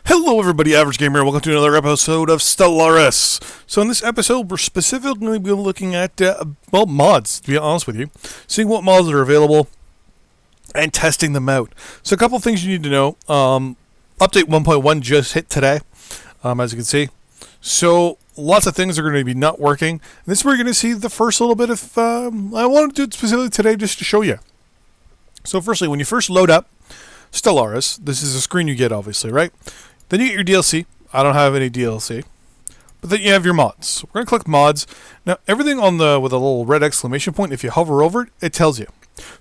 Hello everybody, Average Gamer, welcome to another episode of Stellaris. So in this episode, we're specifically going to be looking at, mods, to be honest with you. Seeing what mods are available and testing them out. So a couple things you need to know. Update 1.1 just hit today, as you can see. So lots of things are going to be not working. And this is where you're going to see the first little bit of, I want to do it specifically today just to show you. So firstly, when you first load up Stellaris, this is a screen you get obviously, right? Then you get your DLC. I don't have any DLC. But then you have your mods. We're going to click mods. Now, everything on the with a little red exclamation point, if you hover over it, it tells you.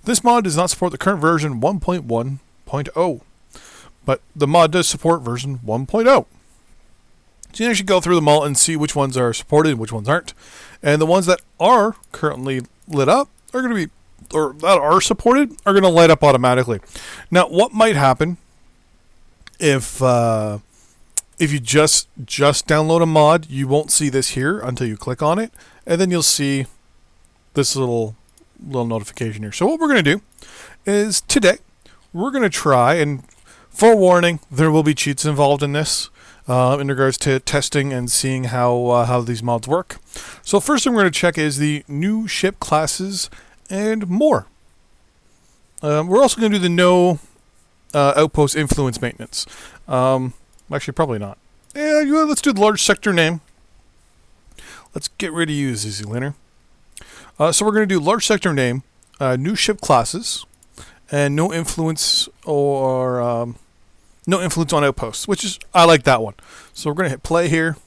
This mod does not support the current version 1.1.0. But the mod does support version 1.0. So you can actually go through them all and see which ones are supported and which ones aren't. And the ones that are currently lit up are going to be, or that are supported, are going to light up automatically. Now, what might happen if you just download a mod, you won't see this here until you click on it, and then you'll see this little notification here. So what we're going to do is today we're going to try, and forewarning, there will be cheats involved in this in regards to testing and seeing how these mods work. So first thing we're going to check is the new ship classes and more. We're also going to do the no outpost influence maintenance. Actually, probably not. Yeah, let's do the large sector name. Let's get ready to use Easy Linner. So we're going to do large sector name, new ship classes, and no influence or no influence on outposts, which is, I like that one. So we're going to hit play here.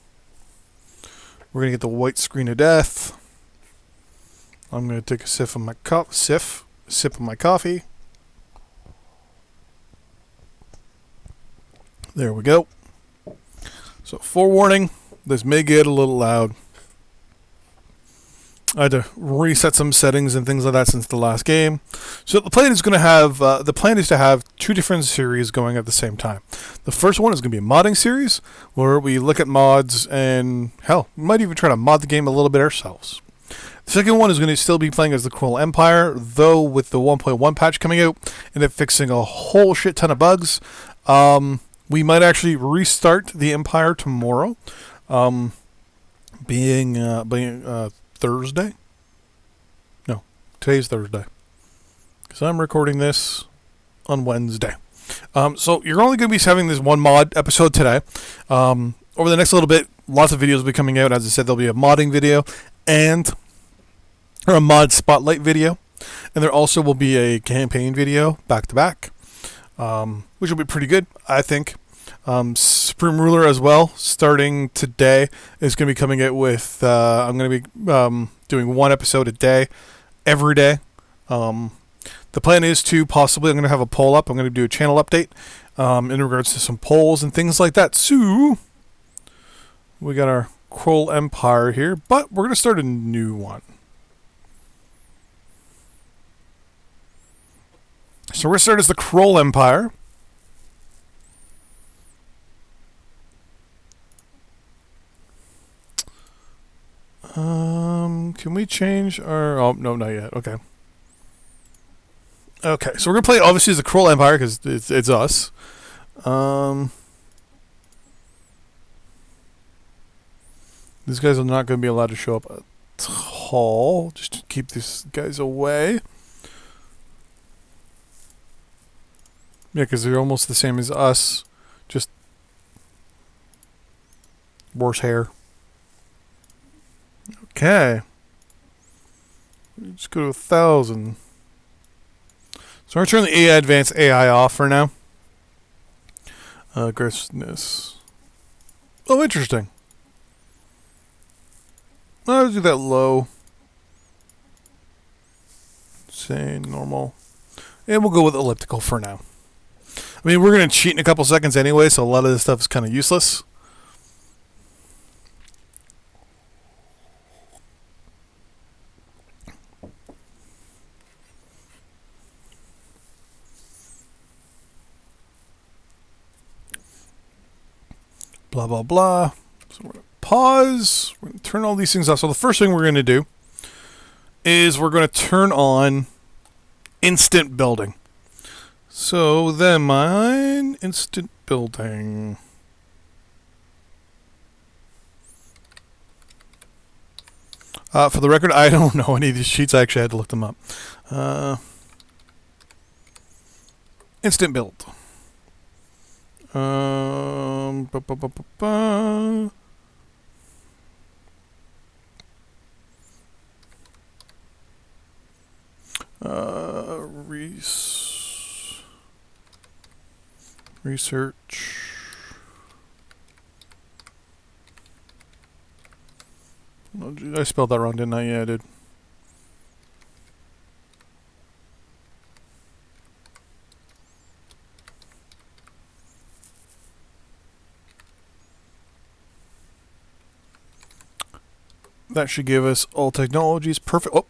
We're going to get the white screen of death. I'm going to take a sip of my coffee. There we go. So forewarning, this may get a little loud. I had to reset some settings and things like that since the last game. So the plan is going to have to have two different series going at the same time. The first one is going to be a modding series where we look at mods and hell, we might even try to mod the game a little bit ourselves. The second one is going to still be playing as the Cruel Empire, though with the 1.1 patch coming out and it fixing a whole shit ton of bugs. We might actually restart the Empire tomorrow, being Thursday. No, today's Thursday, because I'm recording this on Wednesday. So you're only going to be having this one mod episode today. Over the next little bit, lots of videos will be coming out. As I said, there'll be a modding video or a mod spotlight video, and there also will be a campaign video back to back. Which will be pretty good, I think. Supreme Ruler as well, starting today, is going to be coming out with, I'm going to be doing one episode a day, every day. The plan is to possibly, I'm going to have a poll up, I'm going to do a channel update in regards to some polls and things like that. So, we got our Cruel Empire here, but we're going to start a new one. So we're going to start as the Cruel Empire. Can we change our... Oh, no, not yet. Okay. Okay, so we're going to play, obviously, as the Cruel Empire, because it's us. These guys are not going to be allowed to show up at all. Just to keep these guys away. Yeah, because they're almost the same as us. Just worse hair. Okay. Let's go to 1,000. So I'm going to turn the AI Advanced AI off for now. Aggressiveness. Oh, interesting. I'll do that low. Say normal. And we'll go with elliptical for now. I mean, we're going to cheat in a couple seconds anyway, so a lot of this stuff is kind of useless. Blah, blah, blah. So we're going to pause. We're going to turn all these things off. So the first thing we're going to do is we're going to turn on instant building. So then mine instant building. For the record, I don't know any of these sheets. I actually had to look them up. Instant build. Ba, ba, ba, ba, ba. Research. Oh, I spelled that wrong, didn't I? Yeah, I did. That should give us all technologies. Perfect. Oh,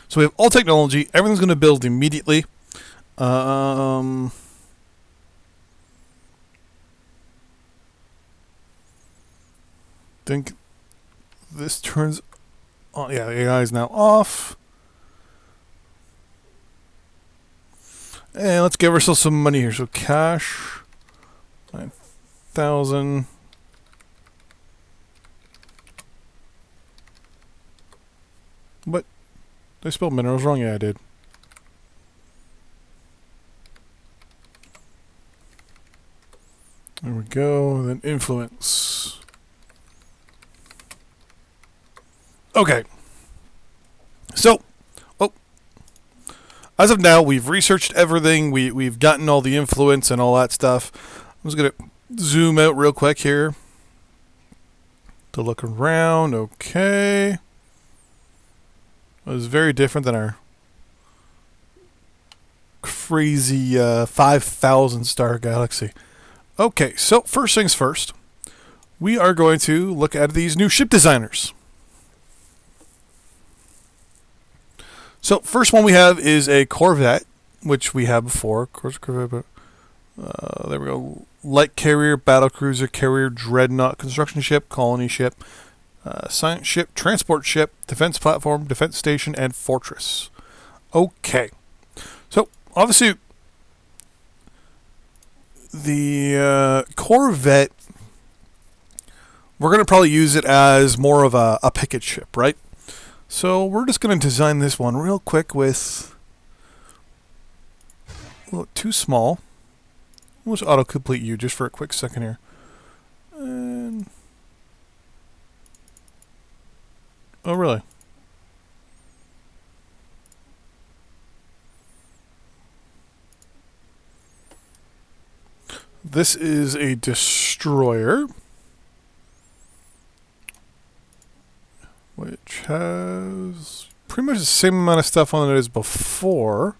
so we have all technology. Everything's going to build immediately. Think this turns on. Yeah, the AI is now off. And let's give ourselves some money here. So cash, 9,000. What? Did I spell minerals wrong? Yeah, I did. There we go. Then influence. Okay. So, as of now, we've researched everything. We've gotten all the influence and all that stuff. I'm just going to zoom out real quick here to look around. Okay. It was very different than our crazy 5,000 star galaxy. Okay, so first things first. We are going to look at these new ship designers. So first one we have is a Corvette, which we have before. Corvette, there we go. Light carrier, battle cruiser, carrier, dreadnought, construction ship, colony ship, science ship, transport ship, defense platform, defense station, and fortress. Okay. So obviously the Corvette, we're going to probably use it as more of a picket ship, right? So we're just going to design this one real quick with a little too small. We'll just autocomplete you just for a quick second here. And oh, really? This is a destroyer, which has pretty much the same amount of stuff on it as before.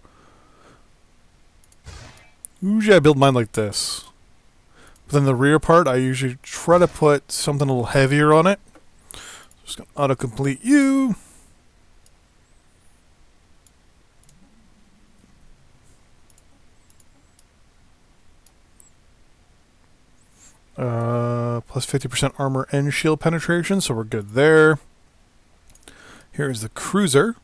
Usually I build mine like this. But then the rear part, I usually try to put something a little heavier on it. Just going to autocomplete you. Plus 50% armor and shield penetration, so we're good there. Here's the cruiser,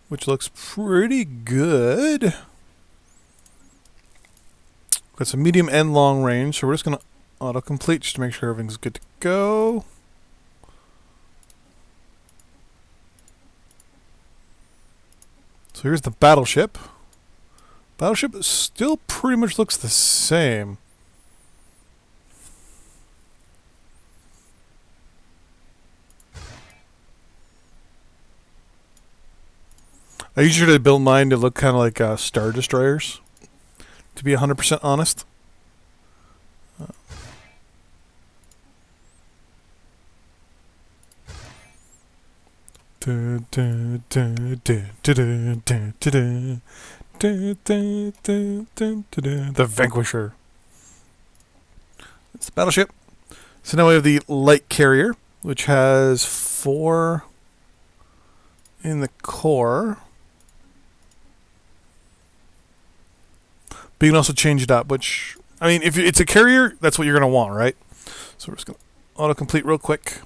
which looks pretty good. Got some medium and long range, so we're just going to autocomplete just to make sure everything's good to go. So here's the battleship. Battleship still pretty much looks the same. I usually build mine to look kind of like Star Destroyers, to be 100% honest. The Vanquisher. It's the battleship. So now we have the light carrier, which has 4 in the core. But you can also change it up, which, I mean, if it's a carrier, that's what you're going to want, right? So we're just going to autocomplete real quick.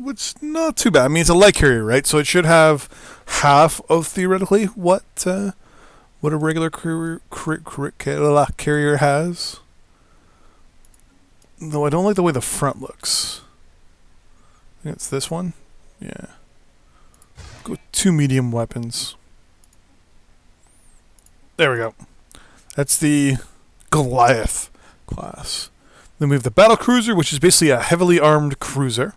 which not too bad. I mean, it's a light carrier, right? So it should have half of theoretically what a regular carrier has. Though I don't like the way the front looks. I think it's this one. Yeah. Go with 2 medium weapons. There we go. That's the Goliath class. Then we have the battle cruiser, which is basically a heavily armed cruiser.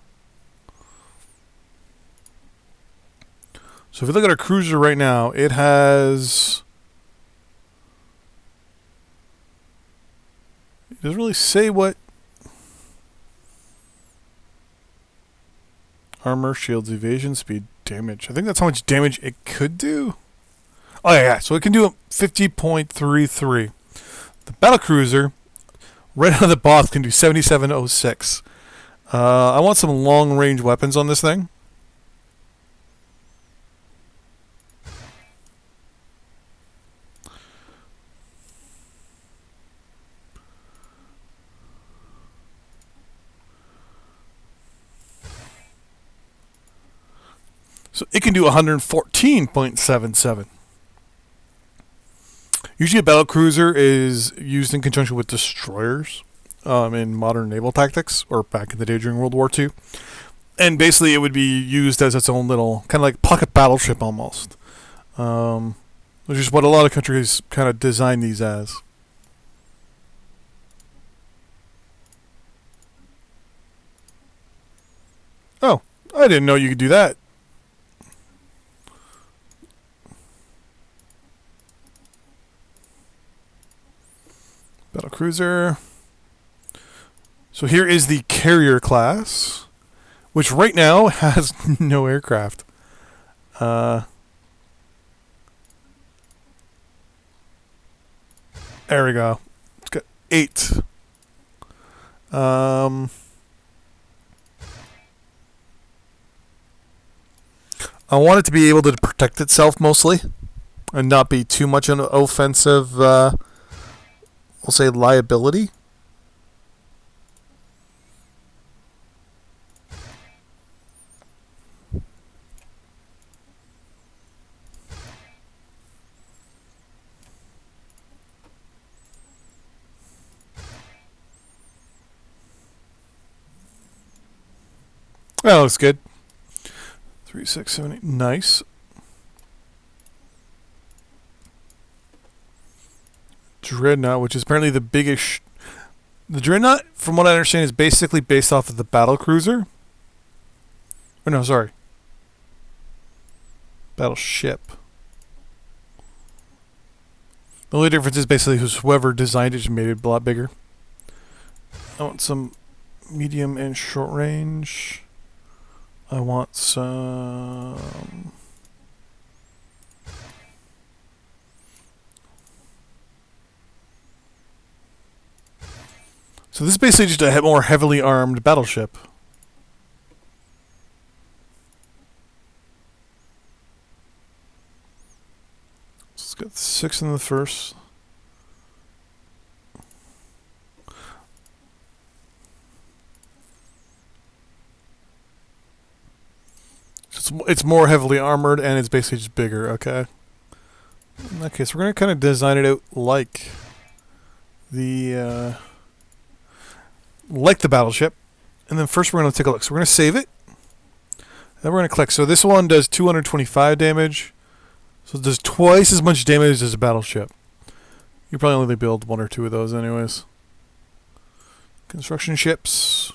So if you look at our cruiser right now, it has... It doesn't really say what... Armor, shields, evasion, speed, damage. I think that's how much damage it could do. Oh yeah, so it can do 50.33. The battle cruiser, right out of the box, can do 7706. I want some long range weapons on this thing. So it can do 114.77. Usually a battle cruiser is used in conjunction with destroyers in modern naval tactics, or back in the day during World War II. And basically it would be used as its own little, kind of like pocket battleship almost. Which is what a lot of countries kind of design these as. Oh, I didn't know you could do that. Battle cruiser. So here is the carrier class, which right now has no aircraft. There we go. It's got 8. I want it to be able to protect itself mostly, and not be too much an offensive, we'll say, liability. That looks good. 3, 6, 7, 8. Nice. Dreadnought, which is apparently the biggest... The Dreadnought, from what I understand, is basically based off of the battle cruiser. Or no, sorry. Battleship. The only difference is basically whoever designed it just made it a lot bigger. I want some medium and short range. I want some... So this is basically just a more heavily armed battleship. So it's got 6 in the first. It's more heavily armored, and it's basically just bigger, okay? In that case, we're going to kind of design it out like the battleship. And then first we're going to take a look. So we're going to save it. Then we're going to click. So this one does 225 damage. So it does twice as much damage as a battleship. You probably only build 1 or 2 of those anyways. Construction ships.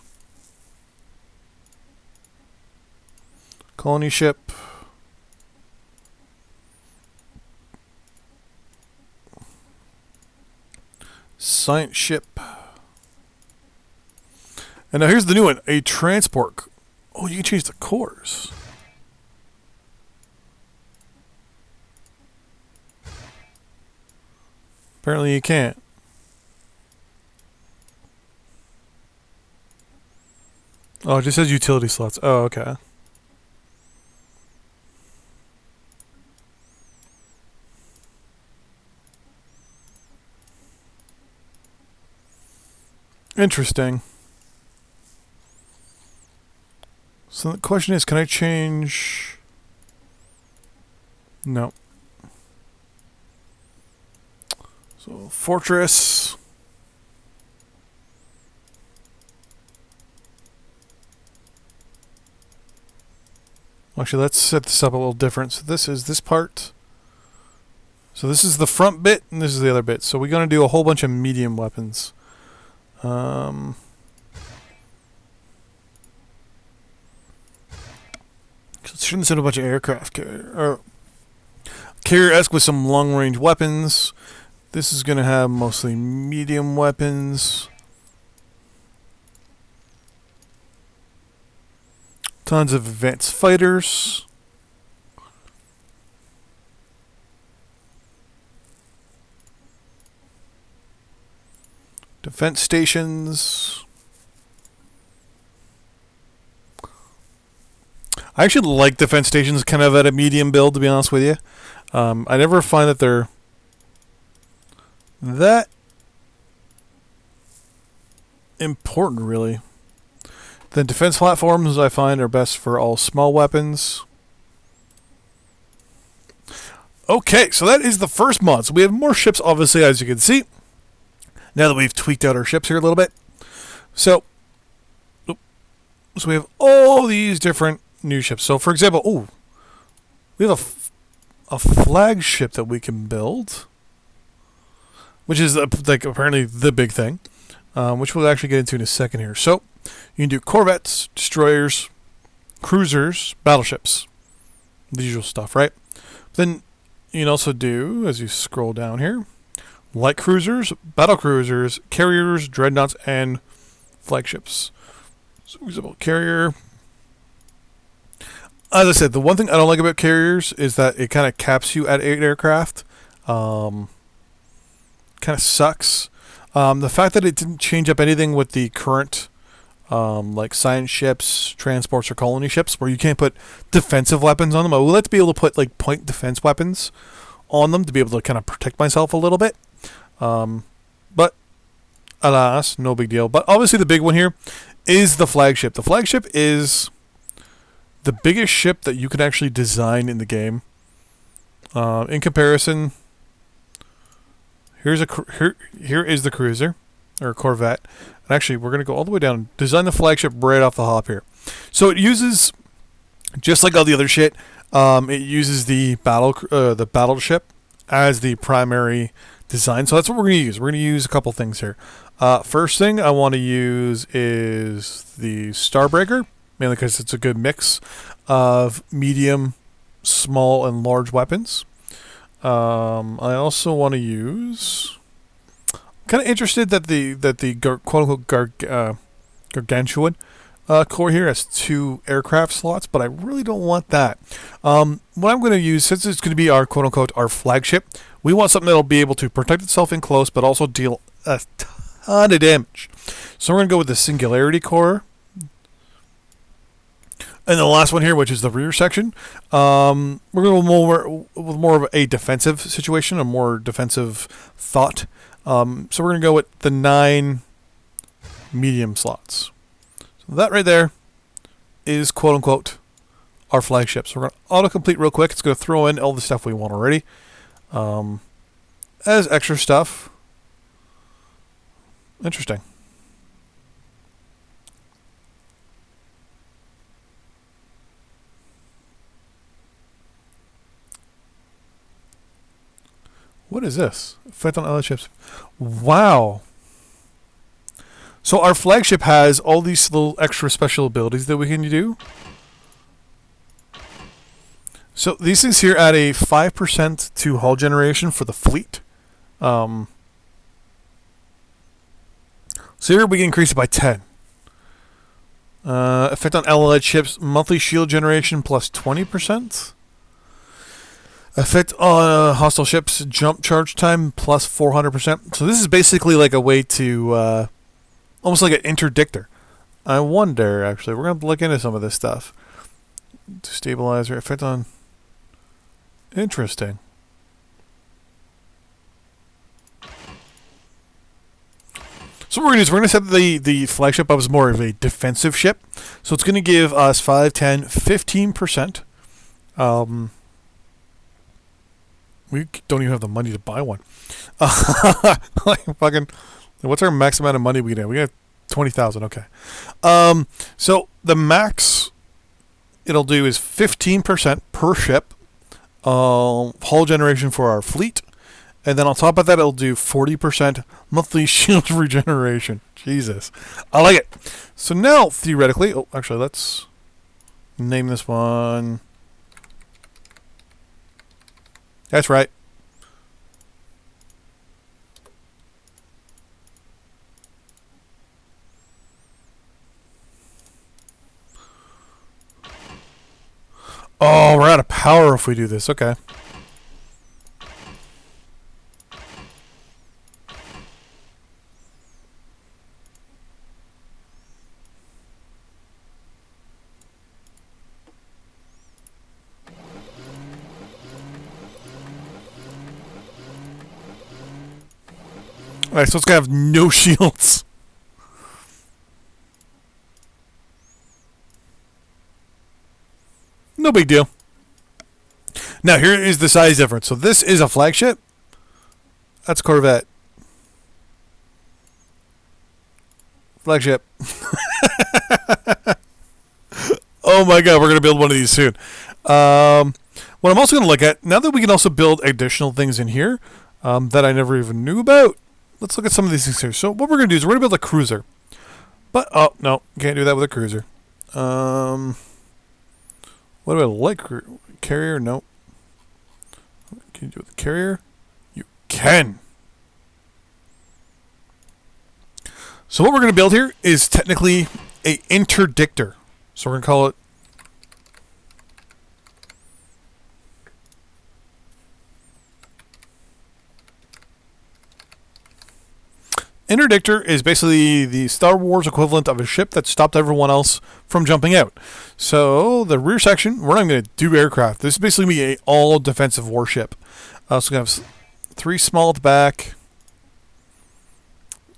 Colony ship. Science ship. And now here's the new one. A transport. Oh, you can change the cores. Apparently you can't. Oh, it just says utility slots. Oh, okay. Interesting. So the question is, can I change? No. So fortress. Actually, let's set this up a little different. So this is this part. So this is the front bit, and this is the other bit. So we're going to do a whole bunch of medium weapons. Let's turn this into a bunch of aircraft carrier-esque with some long-range weapons. This is going to have mostly medium weapons. Tons of advanced fighters. Defense stations. I actually like defense stations kind of at a medium build, to be honest with you. I never find that they're that important, really. The defense platforms, I find, are best for all small weapons. Okay, so that is the first mod. So we have more ships, obviously, as you can see. Now that we've tweaked out our ships here a little bit. So we have all these different new ships. So, for example, we have a flagship that we can build, which is like apparently the big thing, which we'll actually get into in a second here. So you can do corvettes, destroyers, cruisers, battleships, the usual stuff, right? Then you can also do, as you scroll down here, light cruisers, battle cruisers, carriers, dreadnoughts, and flagships. So, for example, carrier. As I said, the one thing I don't like about carriers is that it kind of caps you at 8 aircraft. Kind of sucks. The fact that it didn't change up anything with the current, like science ships, transports, or colony ships, where you can't put defensive weapons on them. I would like to be able to put like point defense weapons on them to be able to kind of protect myself a little bit. But alas, no big deal. But obviously, the big one here is the flagship. The flagship is the biggest ship that you can actually design in the game. In comparison, here is the cruiser or corvette. And actually, we're going to go all the way down. Design the flagship right off the hop here. So it uses, just like all the other shit, it uses the battleship as the primary design. So that's what we're going to use. We're going to use a couple things here. First thing I want to use is the Starbreaker, mainly because it's a good mix of medium, small, and large weapons. I also want to use. Kind of interested that the quote unquote gargantuan core here has 2 aircraft slots, but I really don't want that. What I'm going to use, since it's going to be our quote unquote our flagship, we want something that'll be able to protect itself in close, but also deal a ton of damage. So we're going to go with the Singularity core. And the last one here, which is the rear section, we're going to go with more of a defensive situation, a more defensive thought. So we're going to go with the 9 medium slots. So that right there is quote-unquote our flagship. So we're going to auto-complete real quick. It's going to throw in all the stuff we want already. As extra stuff. Interesting. What is this? Effect on other ships. Wow. So our flagship has all these little extra special abilities that we can do. So these things here add a 5% to hull generation for the fleet. So here we can increase it by 10. Effect on allied ships, monthly shield generation plus 20%. Effect on hostile ships, jump charge time plus 400%. So this is basically like a way to, almost like an interdictor. I wonder, actually, we're going to look into some of this stuff. Stabilizer, effect on... Interesting. So what we're going to do is we're going to set the flagship up as more of a defensive ship. So it's going to give us 5, 10, 15%. We don't even have the money to buy one. Like fucking, what's our max amount of money we get? We got 20,000. Okay. So the max it'll do is 15% per ship, hull generation for our fleet, and then on top of that it'll do 40% monthly shield regeneration. Jesus, I like it. So now theoretically, oh, actually let's name this one. That's right. Oh, we're out of power if we do this. Okay. Alright, so it's gonna have no shields. No big deal. Now here is the size difference. So this is a flagship. That's Corvette. Flagship. Oh my god, we're gonna build one of these soon. What I'm also gonna look at, now that we can also build additional things in here that I never even knew about. Let's look at some of these things here. So what we're going to do is we're going to build a cruiser. But, oh, no. Can't do that with a cruiser. What do I like? Carrier? No. Can you do it with a carrier? You can. So what we're going to build here is technically a interdictor. So we're going to call it interdictor is basically the Star Wars equivalent of a ship that stopped everyone else from jumping out. So the rear section, we're not going to do aircraft. This is basically going to be an all defensive warship. So we're going to have 3 small at the back.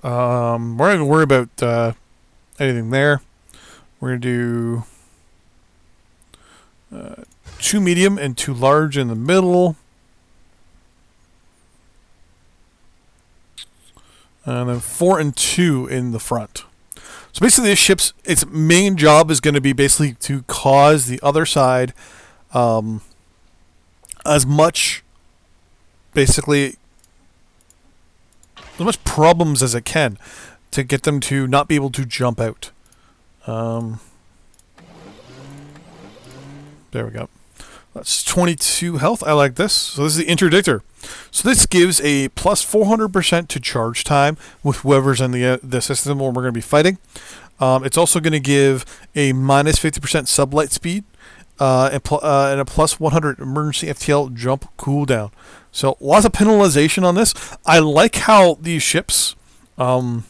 We're not going to worry about anything there. We're going to do 2 medium and 2 large in the middle. And then 4 and 2 in the front. So basically this ship's its main job is going to be basically to cause the other side as much problems as it can to get them to not be able to jump out. There we go. That's 22 health. I like this. So this is the interdictor. So this gives a plus 400% to charge time with whoever's in the system when we're going to be fighting. It's also going to give a minus 50% sublight speed and a plus 100 emergency FTL jump cooldown. So lots of penalization on this. I like how these ships, you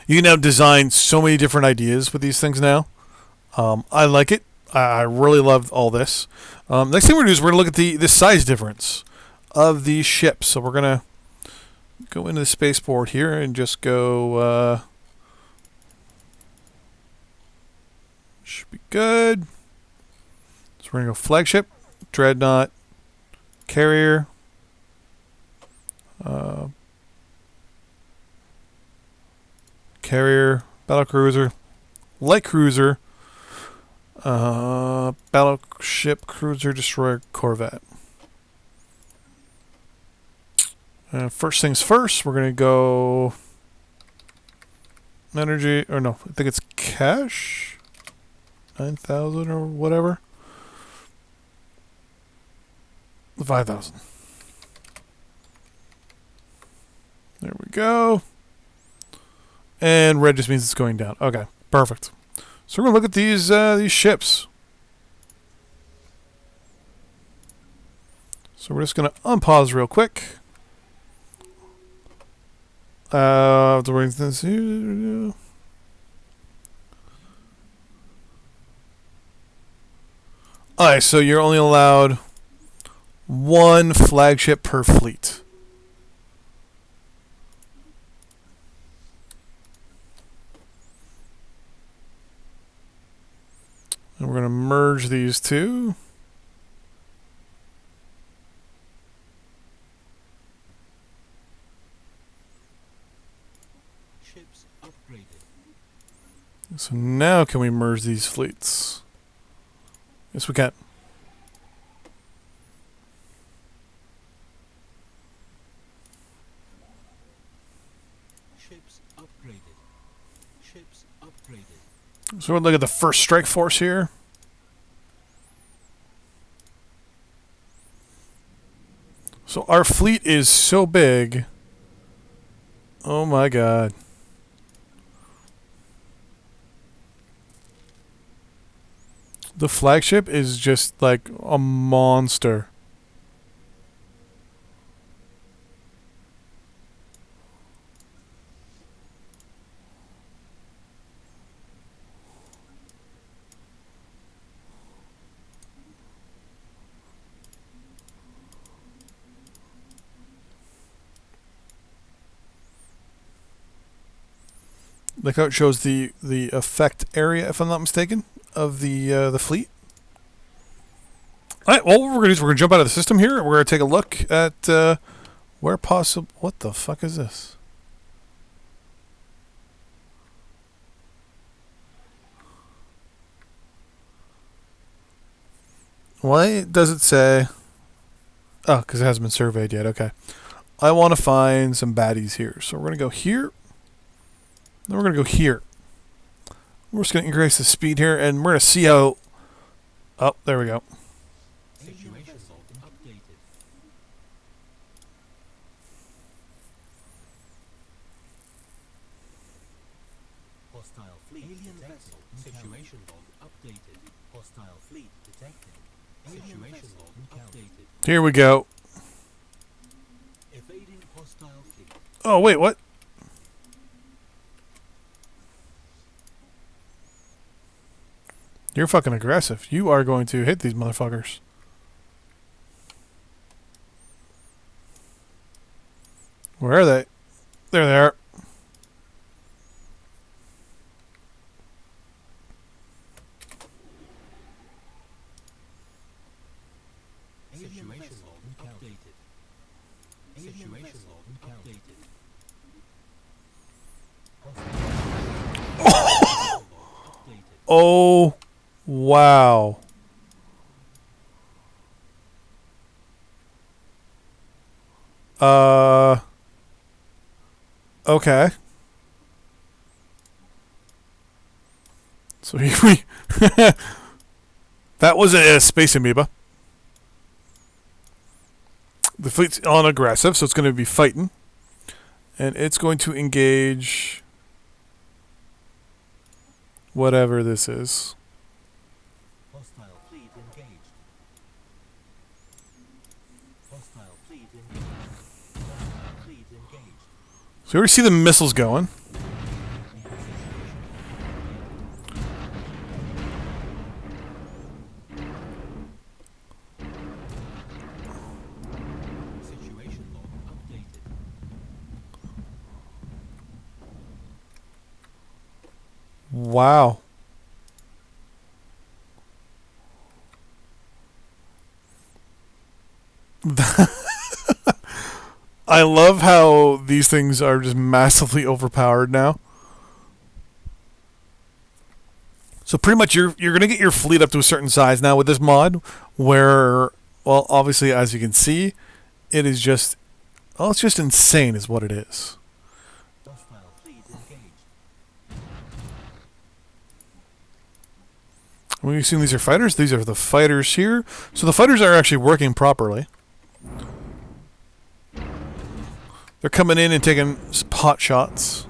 can now design so many different ideas with these things now. I like it. I really love all this. Next thing we're going to do is we're going to look at the size difference of these ships. So we're going to go into the spaceport here and just go... should be good. So we're going to go flagship, dreadnought, carrier, carrier, battlecruiser, light cruiser, battleship, cruiser, destroyer, corvette. First things first, we're going to go energy, or no, I think it's cash, 9,000 or whatever. 5,000. There we go. And red just means it's going down. Okay, perfect. So we're gonna look at these ships. So we're just gonna unpause real quick. To bring this here. Alright, so you're only allowed 1 flagship per fleet. merge these two. Ships upgraded. So now can we merge these fleets? Yes, we can. Ships upgraded. Ships upgraded. So we'll look at the first strike force here. So our fleet is so big. Oh my god. The flagship is just like a monster. Like how it shows the effect area, if I'm not mistaken, of the fleet. All right. Well, what we're gonna do is we're gonna jump out of the system here. We're gonna take a look at where possible. What the fuck is this? Why does it say? Oh, because it hasn't been surveyed yet. Okay. I want to find some baddies here, so we're gonna go here. Then we're going to go here. We're just going to increase the speed here, and we're going to see how... Oh, there we go. Situation log updated. Hostile fleet detected. Situation log updated. Hostile fleet detected. Situation log updated. Here we go. Evading hostile fleet. Oh, wait, what? You're fucking aggressive. You are going to hit these motherfuckers. Where are they? There they are. Situation log updated. Situation log updated. Oh, wow. Okay. So here we... That was a space amoeba. The fleet's on aggressive, so it's going to be fighting. And it's going to engage... whatever this is. Hostile fleet engaged. Hostile fleet engaged. Hostile fleet engaged. So we already see the missiles going. Situation log updated. Wow. I love how these things are just massively overpowered now. So pretty much you're going to get your fleet up to a certain size now with this mod where, well, obviously as you can see, it is just, well, it's just insane is what it is. Hostile fleet engaged. When you assume these are fighters, these are the fighters here. So the fighters are actually working properly. They're coming in and taking pot shots.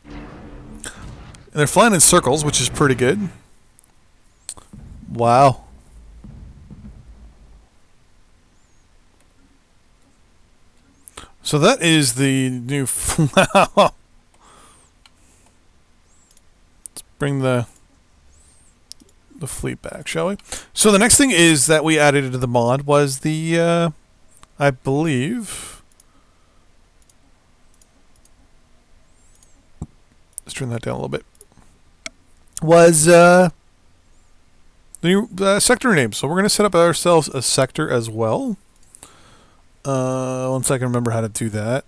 And they're flying in circles, which is pretty good. Wow. So that is the new... Let's bring the fleet back, shall we? So the next thing is that we added into the mod was the... I believe... Let's turn that down a little bit. Was the new sector name. So we're going to set up ourselves a sector as well. Once I can remember how to do that.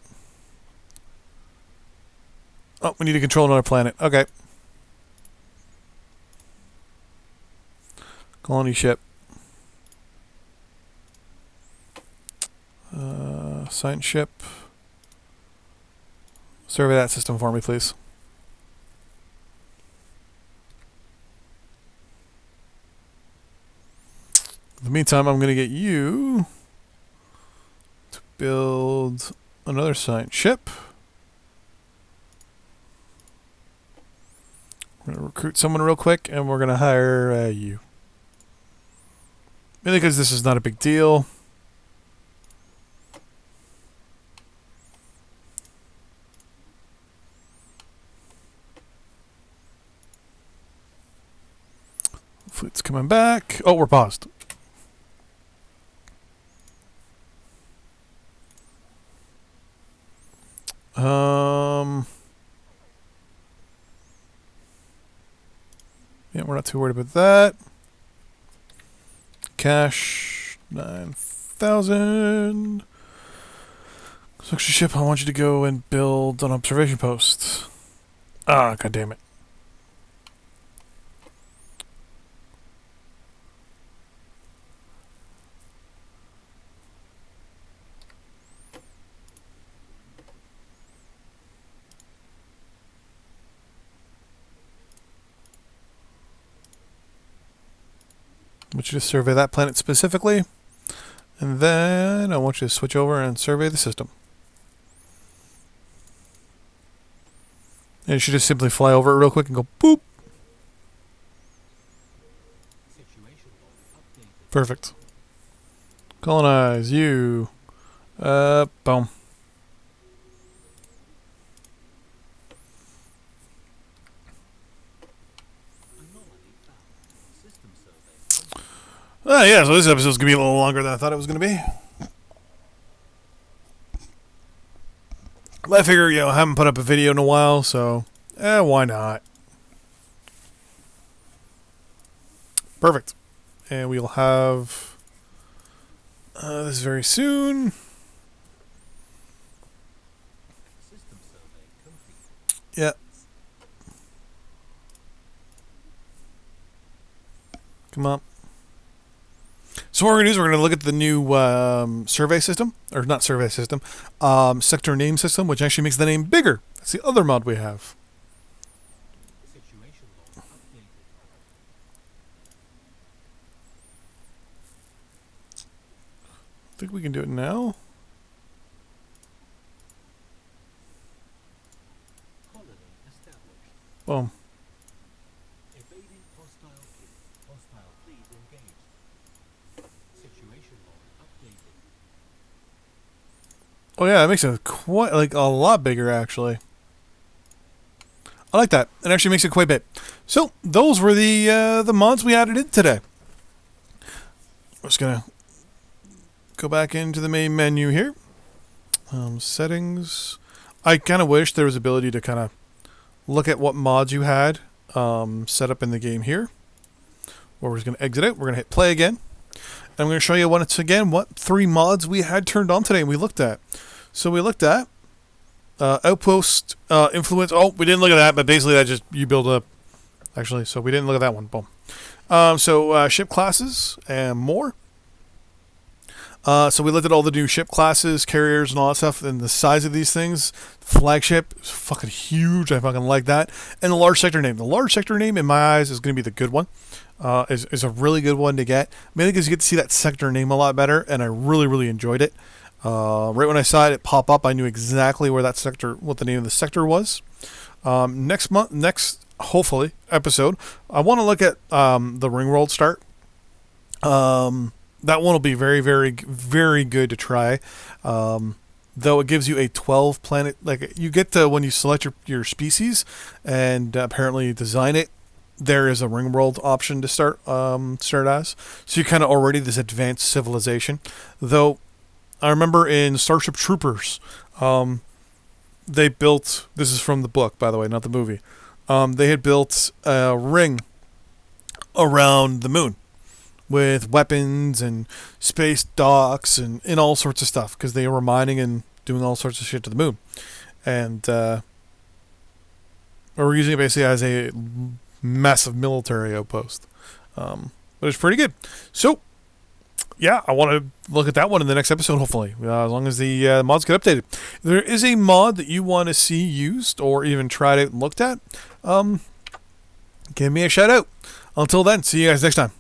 Oh, we need to control another planet. Okay. Colony ship. Science ship. Survey that system for me, please. In the meantime, I'm going to get you to build another science ship. We're going to recruit someone real quick, and we're going to hire you. Mainly because this is not a big deal. Fleet's coming back. Oh, we're paused. Yeah, we're not too worried about that. Cash 9,000. Extra ship, I want you to go and build an observation post. Ah, god damn it. I want you to survey that planet specifically. And then I want you to switch over and survey the system. And you should just simply fly over it real quick and go boop. Perfect. Colonize you. Boom. Yeah, so this episode's going to be a little longer than I thought it was going to be. But I figure, I haven't put up a video in a while, so, why not? Perfect. And we'll have this very soon. Yeah. Come on. So what we're going to do is we're going to look at the new survey system, or not survey system, sector name system, which actually makes the name bigger. That's the other mod we have. I think we can do it now. Boom. Oh yeah, it makes it quite a lot bigger actually. I like that. It actually makes it quite a bit. So those were the mods we added in today. I'm just gonna go back into the main menu here. Settings. I kind of wish there was ability to kind of look at what mods you had set up in the game here. We're just gonna exit it. We're gonna hit play again. And I'm going to show you once again what 3 mods we had turned on today and we looked at. So we looked at Outpost, Influence. Oh, we didn't look at that, but basically that just, you build up. Actually, so we didn't look at that one. Boom. So ship classes and more. So we looked at all the new ship classes, carriers, and all that stuff, and the size of these things. Flagship is fucking huge. I fucking like that. And the large sector name. The large sector name, in my eyes, is going to be the good one. Is a really good one to get. Mainly because you get to see that sector name a lot better, and I really, really enjoyed it. Right when I saw it pop up, I knew exactly where that sector, what the name of the sector was. Next, hopefully, episode, I want to look at the Ring World start. That one will be very, very, very good to try. Though it gives you a 12 planet, you get to, when you select your species and apparently design it, there is a ring world option to start as. So you're kind of already this advanced civilization. Though I remember in Starship Troopers, they built, this is from the book, by the way, not the movie. They had built a ring around the moon. with weapons and space docks and all sorts of stuff because they were mining and doing all sorts of shit to the moon. And we're using it basically as a massive military outpost. But it's pretty good. So, yeah, I want to look at that one in the next episode, hopefully, as long as the mods get updated. If there is a mod that you want to see used or even tried out and looked at, give me a shout out. Until then, see you guys next time.